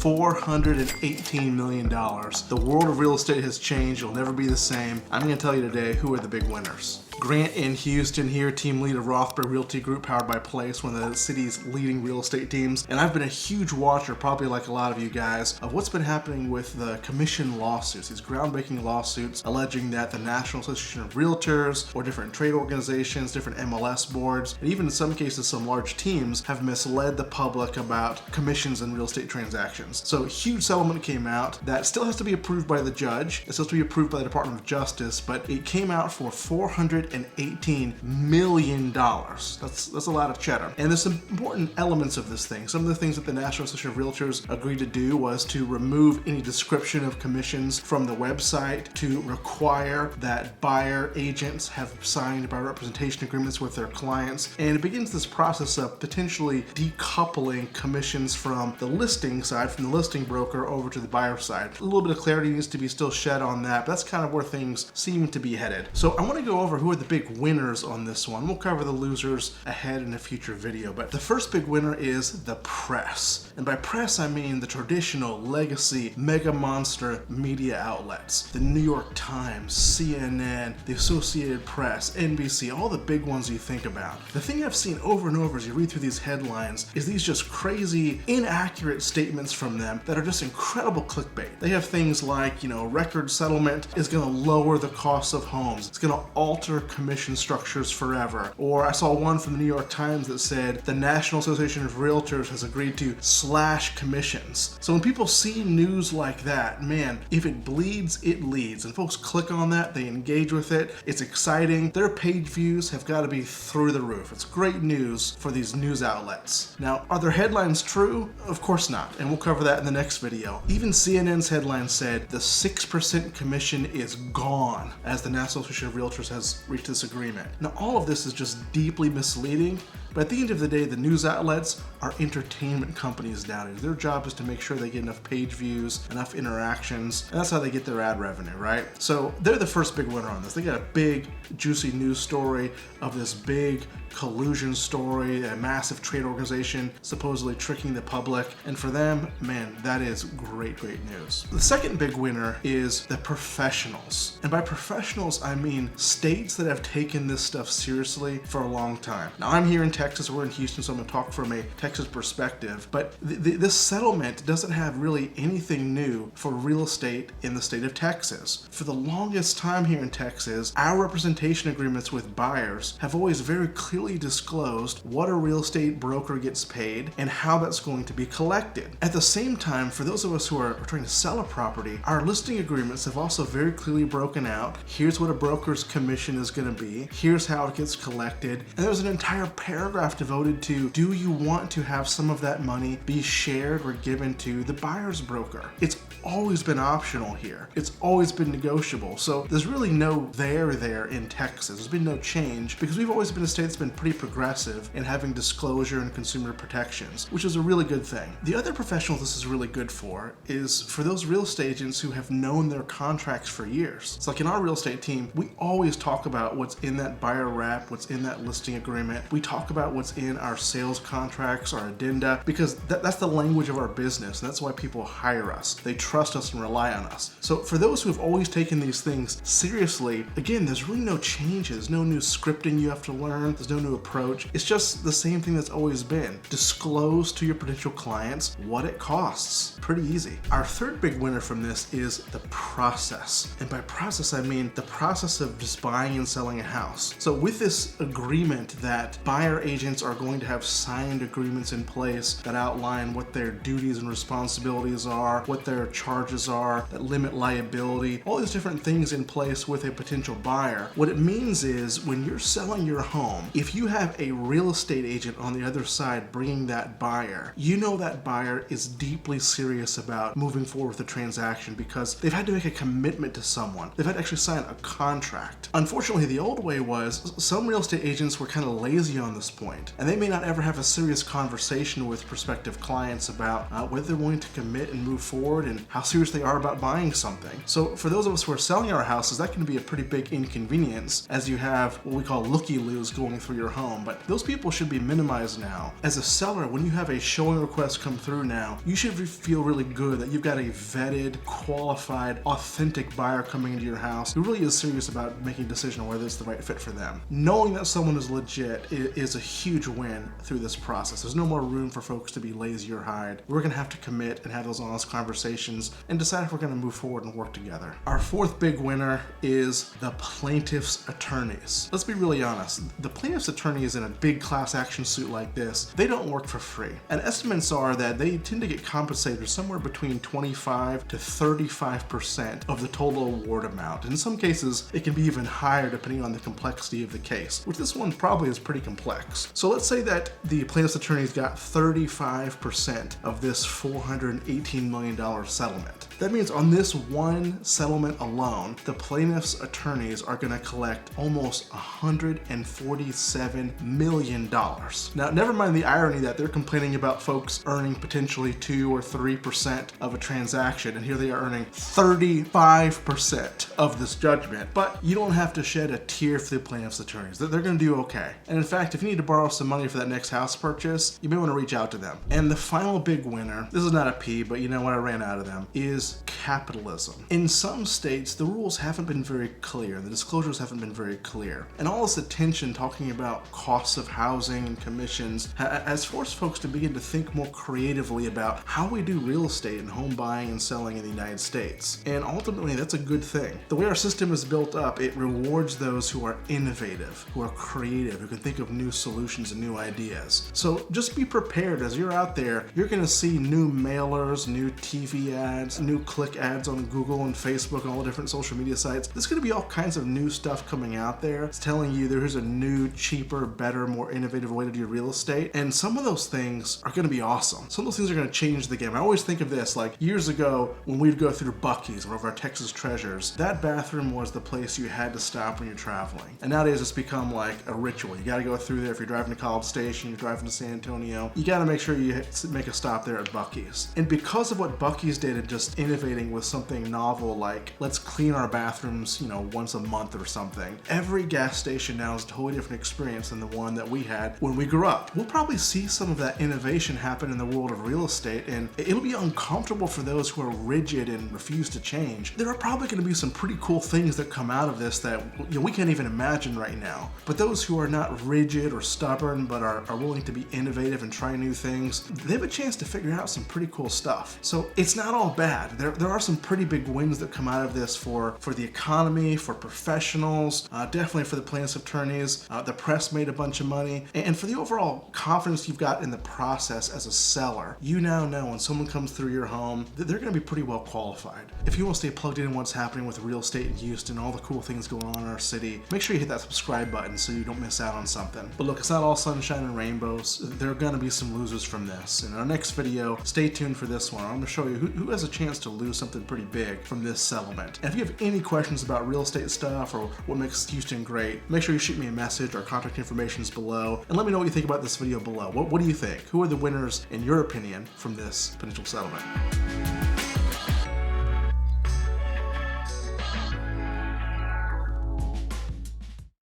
$418 million. The world of real estate has changed. It'll never be the same. I'm going to tell you today who are the big winners. Grant in Houston here, team lead of Rothberg Realty Group, powered by Place, one of the city's leading real estate teams. And I've been a huge watcher, probably like a lot of you guys, of what's been happening with the commission lawsuits, these groundbreaking lawsuits alleging that the National Association of Realtors or different trade organizations, different MLS boards, and even in some cases some large teams have misled the public about commissions in real estate transactions. So a huge settlement came out that still has to be approved by the judge. It still has to be approved by the Department of Justice, but it came out for $418 million. That's a lot of cheddar. And there's some important elements of this thing. Some of the things that the National Association of Realtors agreed to do was to remove any description of commissions from the website, to require that buyer agents have signed buyer representation agreements with their clients, and it begins this process of potentially decoupling commissions from the listing side, from the listing broker, over to the buyer side. A little bit of clarity needs to be still shed on that, but that's kind of where things seem to be headed. So I want to go over who are the big winners on this one. We'll cover the losers ahead in a future video, but the first big winner is the press. And by press, I mean the traditional legacy mega monster media outlets. The New York Times, CNN, the Associated Press, NBC, all the big ones you think about. The thing I've seen over and over as you read through these headlines is these just crazy, inaccurate statements from them that are just incredible clickbait. They have things like, record settlement is going to lower the cost of homes. It's going to alter commission structures forever. Or I saw one from the New York Times that said the National Association of Realtors has agreed to slash commissions. So when people see news like that, man, if it bleeds, it leads. And folks click on that, they engage with it. It's exciting. Their page views have got to be through the roof. It's great news for these news outlets. Now, are their headlines true? Of course not. And we'll cover that in the next video. Even CNN's headline said the 6% commission is gone as the National Association of Realtors has reached this agreement. Now, all of this is just deeply misleading. But at the end of the day, the news outlets are entertainment companies nowadays. Their job is to make sure they get enough page views, enough interactions, and that's how they get their ad revenue, right? So they're the first big winner on this. They got a big, juicy news story of this big collusion story, a massive trade organization supposedly tricking the public. And for them, man, that is great, great news. The second big winner is the professionals. And by professionals, I mean states that have taken this stuff seriously for a long time. Now, I'm here in Texas, we're in Houston, so I'm gonna talk from a Texas perspective, but this settlement doesn't have really anything new for real estate in the state of Texas. For the longest time here in Texas, our representation agreements with buyers have always very clearly disclosed what a real estate broker gets paid and how that's going to be collected. At the same time, for those of us who are trying to sell a property, our listing agreements have also very clearly broken out. Here's what a broker's commission is going to be. Here's how it gets collected. And there's an entire paragraph devoted to, do you want to have some of that money be shared or given to the buyer's broker? It's always been optional here. It's always been negotiable. So there's really no there in Texas. There's been no change because we've always been a state that's been pretty progressive in having disclosure and consumer protections, which is a really good thing. The other professional this is really good for is for those real estate agents who have known their contracts for years. It's like in our real estate team, we always talk about what's in that buyer rep, what's in that listing agreement. We talk about what's in our sales contracts, our addenda, because that's the language of our business, and that's why people hire us. They trust us and rely on us. So for those who have always taken these things seriously, again, there's really no changes, no new scripting you have to learn, there's no new approach. It's just the same thing that's always been. Disclose to your potential clients what it costs. Pretty easy. Our third big winner from this is the process. And by process, I mean the process of just buying and selling a house. So with this agreement that buyer agents are going to have signed agreements in place that outline what their duties and responsibilities are, what their charges are, that limit liability, all these different things in place with a potential buyer. What it means is when you're selling your home, if you have a real estate agent on the other side bringing that buyer, you know that buyer is deeply serious about moving forward with the transaction because they've had to make a commitment to someone. They've had to actually sign a contract. Unfortunately, the old way was some real estate agents were kind of lazy on this point. And they may not ever have a serious conversation with prospective clients about whether they're willing to commit and move forward and how serious they are about buying something. So for those of us who are selling our houses, that can be a pretty big inconvenience as you have what we call looky-loos going through your home. But those people should be minimized now. As a seller, when you have a showing request come through now, you should feel really good that you've got a vetted, qualified, authentic buyer coming into your house who really is serious about making a decision on whether it's the right fit for them. Knowing that someone is legit is a huge win through this process. There's no more room for folks to be lazy or hide. We're gonna have to commit and have those honest conversations and decide if we're gonna move forward and work together. Our fourth big winner is the plaintiff's attorneys. Let's be really honest. The plaintiff's attorneys in a big class action suit like this, they don't work for free. And estimates are that they tend to get compensated somewhere between 25 to 35% of the total award amount. In some cases, it can be even higher depending on the complexity of the case, which this one probably is pretty complex. So let's say that the plaintiff's attorneys got 35% of this $418 million settlement. That means on this one settlement alone, the plaintiff's attorneys are going to collect almost $147 million. Now, never mind the irony that they're complaining about folks earning potentially 2 or 3% of a transaction, and here they are earning 35% of this judgment. But you don't have to shed a tear for the plaintiff's attorneys. They're going to do okay. And in fact, if you need to borrow some money for that next house purchase, you may want to reach out to them. And the final big winner, this is not a P, but you know what, I ran out of them, is capitalism. In some states, the rules haven't been very clear. The disclosures haven't been very clear. And all this attention talking about costs of housing and commissions has forced folks to begin to think more creatively about how we do real estate and home buying and selling in the United States. And ultimately, that's a good thing. The way our system is built up, it rewards those who are innovative, who are creative, who can think of new solutions and new ideas. So just be prepared as you're out there. You're going to see new mailers, new TV ads, new click ads on Google and Facebook and all the different social media sites. There's going to be all kinds of new stuff coming out there. It's telling you there's a new, cheaper, better, more innovative way to do real estate. And some of those things are going to be awesome. Some of those things are going to change the game. I always think of this like years ago when we'd go through Buc-ee's, one of our Texas treasures. That bathroom was the place you had to stop when you're traveling. And nowadays it's become like a ritual. You got to go through there if you're driving to College Station, you're driving to San Antonio. You got to make sure you make a stop there at Buc-ee's. And because of what Buc-ee's did in just innovating with something novel like let's clean our bathrooms, once a month or something, every gas station now is a totally different experience than the one that we had when we grew up. We'll probably see some of that innovation happen in the world of real estate, and it'll be uncomfortable for those who are rigid and refuse to change. There are probably going to be some pretty cool things that come out of this that we can't even imagine right now. But those who are not rigid or stubborn but are willing to be innovative and try new things, they have a chance to figure out some pretty cool stuff. So it's not all bad. There are some pretty big wins that come out of this for the economy, for professionals, definitely for the plaintiff's attorneys. The press made a bunch of money, and for the overall confidence you've got in the process as a seller. You now know when someone comes through your home that they're going to be pretty well qualified. If you want to stay plugged in what's happening with real estate in Houston, all the cool things going on in our city, make sure you hit that subscribe button so you don't miss out on something. But look, it's not all sunshine and rainbows. There are going to be some losers from this. In our next video, stay tuned for this one. I'm going to show you who has a chance to lose something pretty big from this settlement. And if you have any questions about real estate stuff or what makes Houston great, make sure you shoot me a message. Our contact information is below. And let me know what you think about this video below. What do you think? Who are the winners, in your opinion, from this potential settlement?